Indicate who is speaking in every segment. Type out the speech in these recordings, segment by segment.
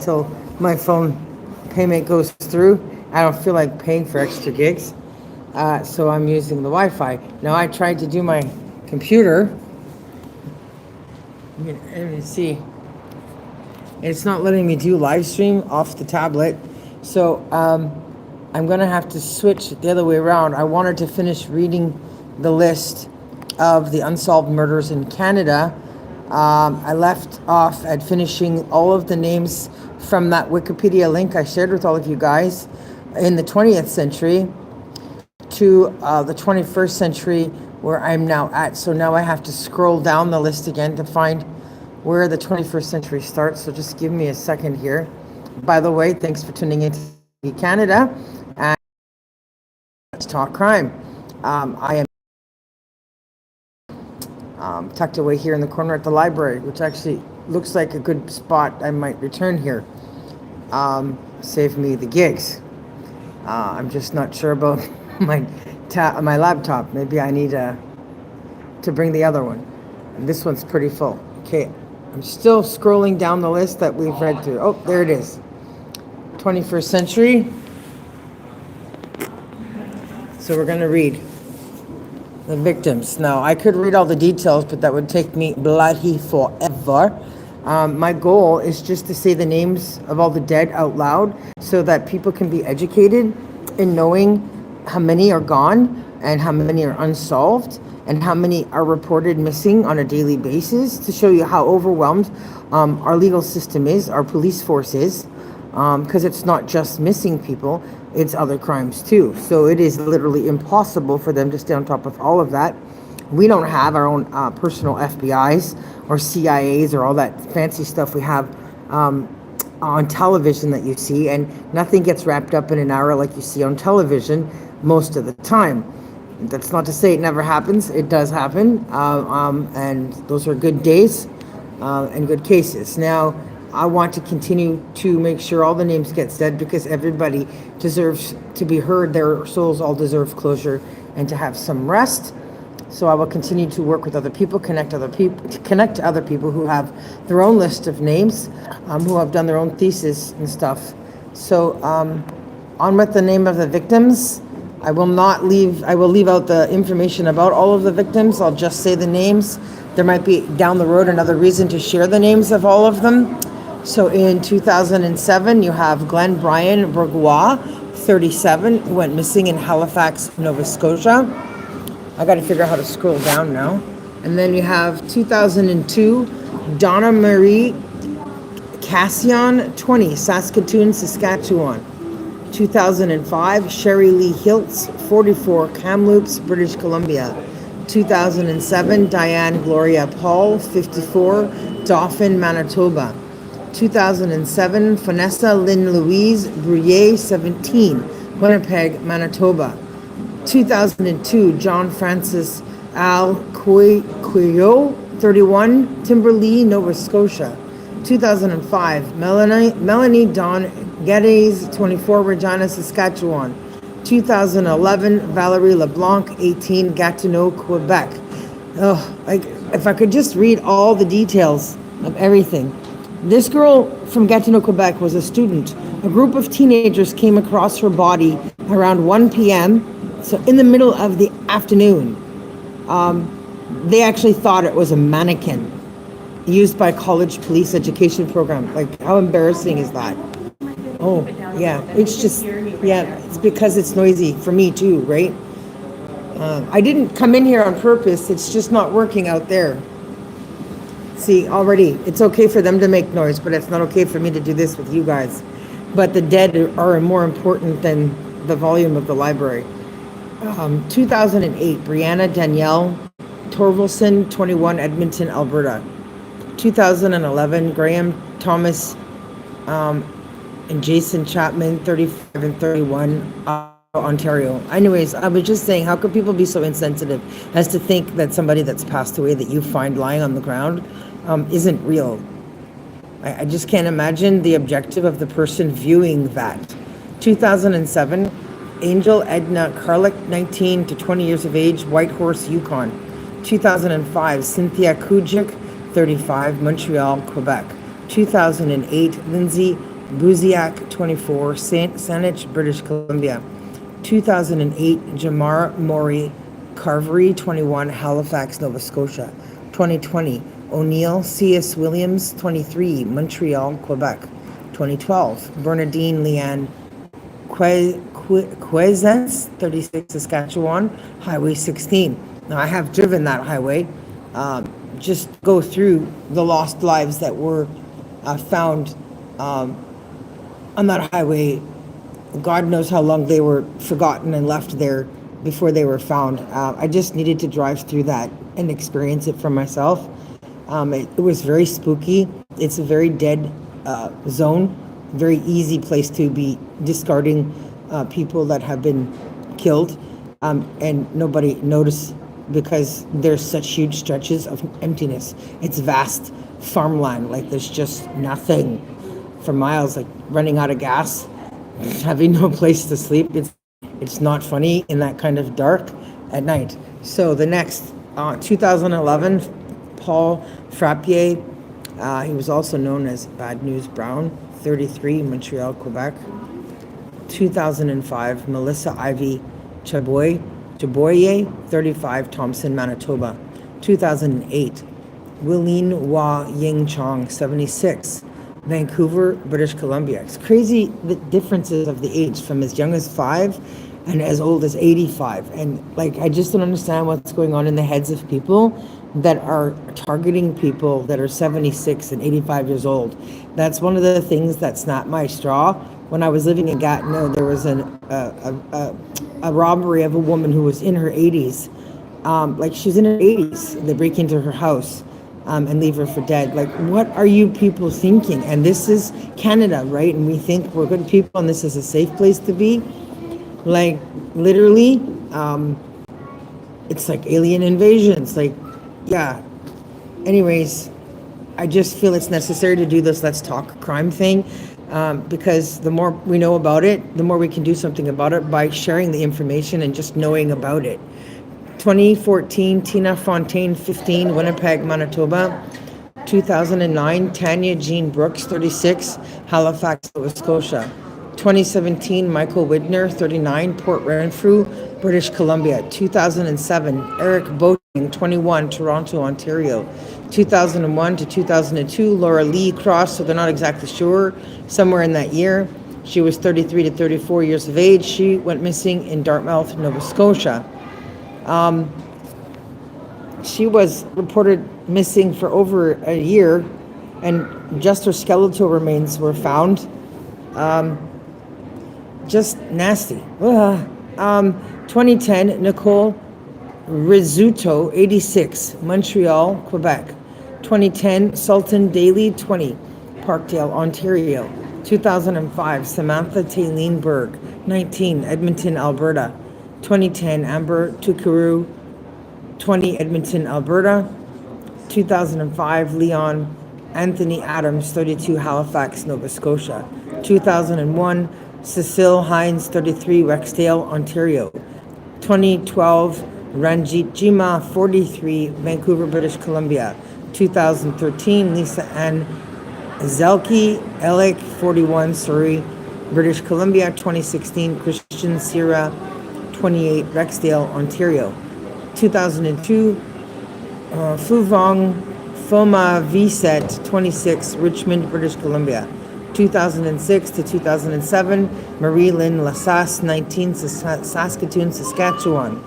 Speaker 1: until my phone payment goes through. I don't feel like paying for extra gigs. So I'm using the Wi-Fi. Now I tried to do my computer. Let me see. It's not letting me do live stream off the tablet. So I'm going to have to switch the other way around. I wanted to finish reading the list of the unsolved murders in Canada. I left off at finishing all of the names from that Wikipedia link I shared with all of you guys in the 20th century to the 21st century where I'm now at. So now I have to scroll down the list again to find where the 21st century starts. So just give me a second here. By the way, thanks for tuning in to Canada and Let's Talk Crime. I am tucked away here in the corner at the library, which actually looks like a good spot. I might return here. Save me the gigs. I'm just not sure about my laptop. Maybe I need to bring the other one. And this one's pretty full. Okay, I'm still scrolling down the list that we've read through. Oh, there it is. 21st century. So we're going to read the victims. Now, I could read all the details, but that would take me bloody forever. My goal is just to say the names of all the dead out loud so that people can be educated in knowing how many are gone and how many are unsolved and how many are reported missing on a daily basis, to show you how overwhelmed our legal system is, our police force is, because it's not just missing people, it's other crimes too. So it is literally impossible for them to stay on top of all of that. We don't have our own personal FBIs or CIAs or all that fancy stuff we have on television that you see, and nothing gets wrapped up in an hour like you see on television most of the time. That's not to say it never happens. It does happen, and those are good days and good cases. Now, I want to continue to make sure all the names get said because everybody deserves to be heard. Their souls all deserve closure and to have some rest. So I will continue to work with other people, connect to other people who have their own list of names, who have done their own thesis and stuff. So on with the name of the victims. I will leave out the information about all of the victims. I'll just say the names. There might be down the road another reason to share the names of all of them. So in 2007, you have Glenn Brian Bourgeois, 37, who went missing in Halifax, Nova Scotia. I got to figure out how to scroll down now. And then you have 2002, Donna Marie Cassian, 20, Saskatoon, Saskatchewan. 2005, Sherry Lee Hiltz, 44, Kamloops, British Columbia. 2007, Diane Gloria Paul, 54, Dauphin, Manitoba. 2007, Vanessa Lynn Louise Brouillet, 17, Winnipeg, Manitoba. 2002, John Francis Al Cuyo, 31, Timberlea, Nova Scotia. 2005, Melanie Dawn Geddes, 24, Regina, Saskatchewan. 2011, Valerie LeBlanc, 18, Gatineau, Quebec. If I could just read all the details of everything. This girl from Gatineau, Quebec was a student. A group of teenagers came across her body around 1 p.m., so in the middle of the afternoon. They actually thought it was a mannequin used by college police education program. Like, how embarrassing is that? Oh, yeah, it's just, yeah, it's because it's noisy for me too, right? I didn't come in here on purpose. It's just not working out there. See, already, it's okay for them to make noise, but it's not okay for me to do this with you guys. But the dead are more important than the volume of the library. 2008, Brianna Danielle Torvalson, 21, Edmonton, Alberta. 2011, Graham Thomas and Jason Chapman, 35 and 31, Ontario. Anyways, I was just saying, how could people be so insensitive as to think that somebody that's passed away that you find lying on the ground isn't real? I just can't imagine the objective of the person viewing that. 2007, Angel Edna Karlik, 19 to 20 years of age, Whitehorse, Yukon. 2005, Cynthia Kujik, 35, Montreal, Quebec. 2008, Lindsay Buziak, 24, Saanich, British Columbia. 2008, Jamar Mori Carvery, 21, Halifax, Nova Scotia. 2020, O'Neill C.S. Williams, 23, Montreal, Quebec. 2012, Bernadine Leanne Quezens, 36, Saskatchewan, Highway 16. Now, I have driven that highway. Just go through the lost lives that were found on that highway. God knows how long they were forgotten and left there before they were found. I just needed to drive through that and experience it for myself. It was very spooky. It's a very dead zone, very easy place to be discarding people that have been killed, and nobody noticed because there's such huge stretches of emptiness. It's vast farmland, like there's just nothing for miles, like running out of gas, having no place to sleep. It's not funny in that kind of dark at night. So the next, 2011, Paul Frappier, he was also known as Bad News Brown, 33, Montreal, Quebec. 2005, Melissa Ivy Chaboye, 35, Thompson, Manitoba. 2008, Willeen Wah Ying Chong, 76, Vancouver, British Columbia. It's crazy the differences of the age from as young as 5 and as old as 85. And like, I just don't understand what's going on in the heads of people that are targeting people that are 76 and 85 years old. That's one of the things that snapped my straw. When I was living in Gatineau, there was a robbery of a woman who was in her 80s. Like, she's in her 80s. They break into her house and leave her for dead. Like, what are you people thinking? And this is Canada, right? And we think we're good people and this is a safe place to be. Like, literally, it's like alien invasions. Like, yeah. Anyways, I just feel it's necessary to do this Let's Talk Crime thing, because the more we know about it, the more we can do something about it by sharing the information and just knowing about it. 2014, Tina Fontaine, 15, Winnipeg, Manitoba. 2009, Tanya Jean Brooks, 36, Halifax, Nova Scotia. 2017, Michael Widner, 39, Port Renfrew, British Columbia. 2007, Eric Boating, 21, Toronto, Ontario. 2001 to 2002, Laura Lee Cross, so they're not exactly sure, somewhere in that year. She was 33 to 34 years of age. She went missing in Dartmouth, Nova Scotia. She was reported missing for over a year, and just her skeletal remains were found. Just nasty. 2010, Nicole Rizzuto, 86, Montreal, Quebec. 2010, Sultan Daly, 20, Parkdale, Ontario. 2005, Samantha Taylene Berg, 19, Edmonton, Alberta. 2010, Amber Tukuru, 20, Edmonton, Alberta. 2005, Leon Anthony Adams, 32, Halifax, Nova Scotia. 2001, Cecile Hines, 33, Rexdale, Ontario. 2012, Ranjit Jima, 43, Vancouver, British Columbia. 2013, Lisa Ann Zelke Elek, 41, Surrey, British Columbia. 2016, Christian Sierra, 28, Rexdale, Ontario. 2002, Fuvong Foma Viset, 26, Richmond, British Columbia. 2006 to 2007, Marie Lynn Lasasse, 19, Saskatoon, Saskatchewan.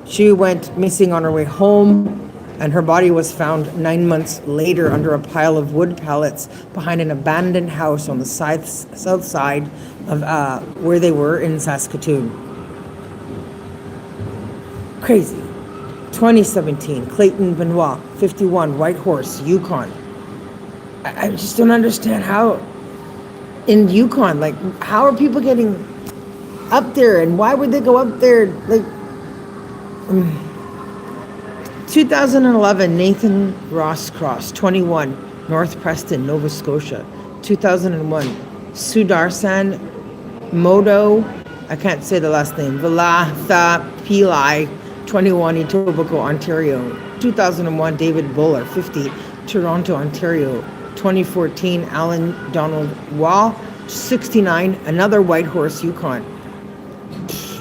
Speaker 1: She went missing on her way home, and her body was found 9 months later under a pile of wood pallets behind an abandoned house on the south side of where they were in Saskatoon. Crazy. 2017, Clayton Benoit, 51, White Horse, Yukon. I just don't understand how in Yukon, like, how are people getting up there, and why would they go up there? Like, 2011, Nathan Ross Cross, 21, North Preston, Nova Scotia. 2001, Sudarsan Modo, I can't say the last name, Vilatha Pillai, 21, Etobicoke, Ontario. 2001, David Buller, 50, Toronto, Ontario. 2014, Alan Donald Waugh, 69, another white horse Yukon.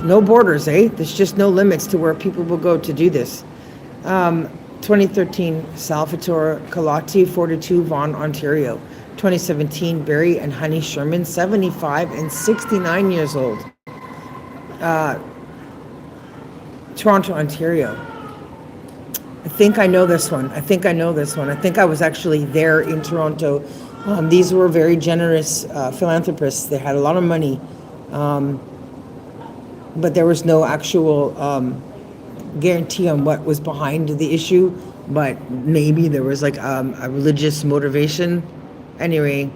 Speaker 1: No borders, eh? There's just no limits to where people will go to do this. 2013, Salvatore Colatti, 42, Vaughan, Ontario. 2017, Barry and Honey Sherman, 75 and 69 years old. Toronto, Ontario. I think I know this one. I think I was actually there in Toronto. These were very generous philanthropists. They had a lot of money, but there was no actual guarantee on what was behind the issue, but maybe there was like a religious motivation. Anyway,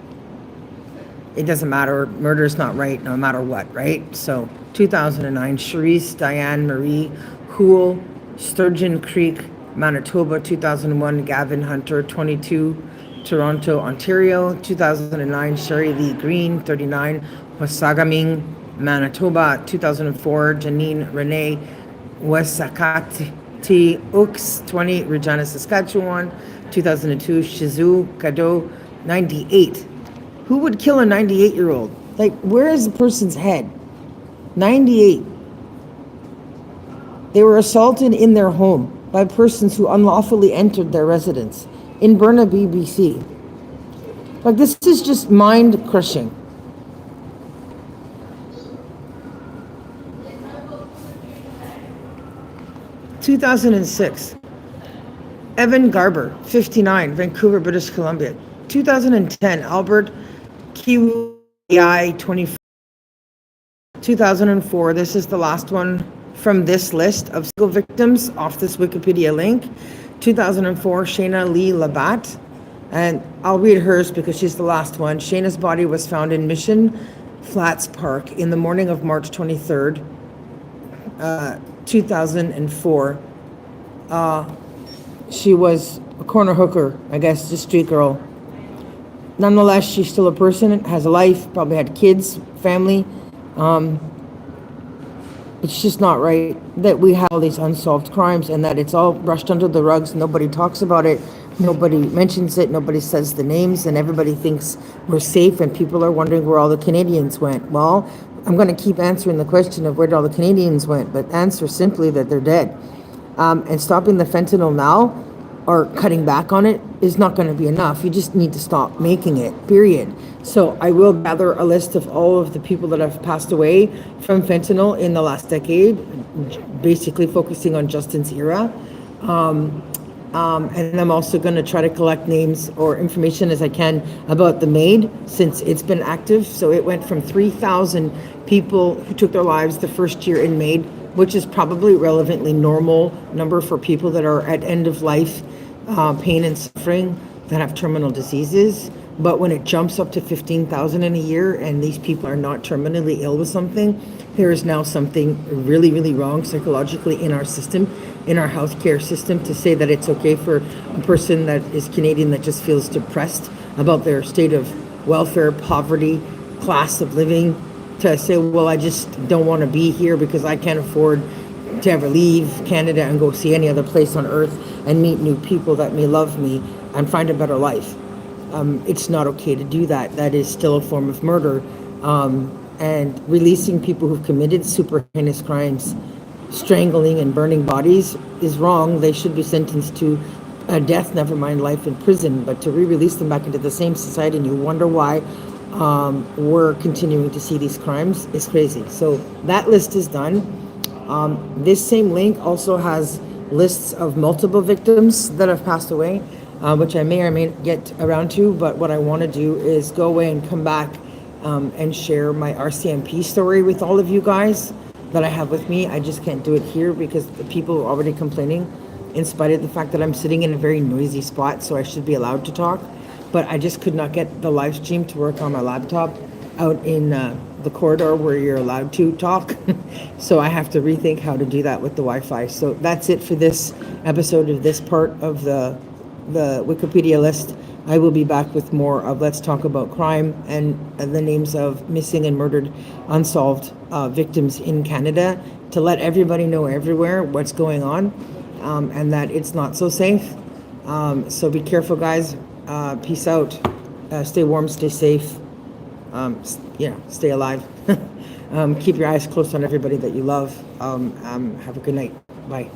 Speaker 1: it doesn't matter. Murder is not right no matter what, right? So 2009, Cherise Diane Marie Houle, Sturgeon Creek, Manitoba. 2001, Gavin Hunter, 22, Toronto, Ontario. 2009, Sherry Lee Green, 39, Wasagaming, Manitoba. 2004, Janine Renee Wesakati Ux, 20, Regina, Saskatchewan. 2002, Shizu Kado, 98. Who would kill a 98-year-old? Like, where is the person's head? 98. They were assaulted in their home by persons who unlawfully entered their residence in Burnaby, BC. Like, this is just mind-crushing. (2006) Evan Garber, 59, Vancouver, British Columbia. 2010, Albert Kiwi, 24. 2004, this is the last one from this list of single victims off this Wikipedia link. 2004, Shayna Lee Labatt, and I'll read hers because she's the last one. Shayna's body was found in Mission Flats Park in the morning of March 23rd, 2004. She was a corner hooker, I guess, just street girl. Nonetheless, she's still a person, has a life, probably had kids, family. It's just not right that we have all these unsolved crimes and that it's all brushed under the rugs. Nobody talks about it. Nobody mentions it. Nobody says the names, and everybody thinks we're safe, and people are wondering where all the Canadians went. Well, I'm going to keep answering the question of where all the Canadians went, but answer simply that they're dead. And stopping the fentanyl now, or cutting back on it, is not going to be enough. You just need to stop making it, period. So I will gather a list of all of the people that have passed away from fentanyl in the last decade, basically focusing on Justin's era. And I'm also going to try to collect names or information as I can about the MAID, since it's been active. So it went from 3,000 people who took their lives the first year in MAID, which is probably relevantly normal number for people that are at end of life, pain and suffering, that have terminal diseases. But when it jumps up to 15,000 in a year and these people are not terminally ill with something, there is now something really, really wrong psychologically in our system, in our healthcare system, to say that it's okay for a person that is Canadian that just feels depressed about their state of welfare, poverty, class of living, to say, well, I just don't want to be here because I can't afford to ever leave Canada and go see any other place on earth and meet new people that may love me and find a better life. It's not okay to do that. That is still a form of murder. And releasing people who've committed super heinous crimes, strangling and burning bodies, is wrong. They should be sentenced to death, never mind life in prison. But to re-release them back into the same society, and you wonder why we're continuing to see these crimes, is crazy. So that list is done. This same link also has lists of multiple victims that have passed away, which I may or may get around to, but what I want to do is go away and come back and share my RCMP story with all of you guys that I have with me. I just can't do it here because the people are already complaining, in spite of the fact that I'm sitting in a very noisy spot, so I should be allowed to talk. But I just could not get the live stream to work on my laptop out in the corridor where you're allowed to talk. So I have to rethink how to do that with the Wi-Fi. So that's it for this episode of this part of the Wikipedia list. I will be back with more of Let's Talk About Crime and the names of missing and murdered unsolved victims in Canada, to let everybody know everywhere what's going on, and that it's not so safe. So be careful, guys. Peace out. Stay warm, stay safe. Stay alive. Keep your eyes closed on everybody that you love. Have a good night. Bye.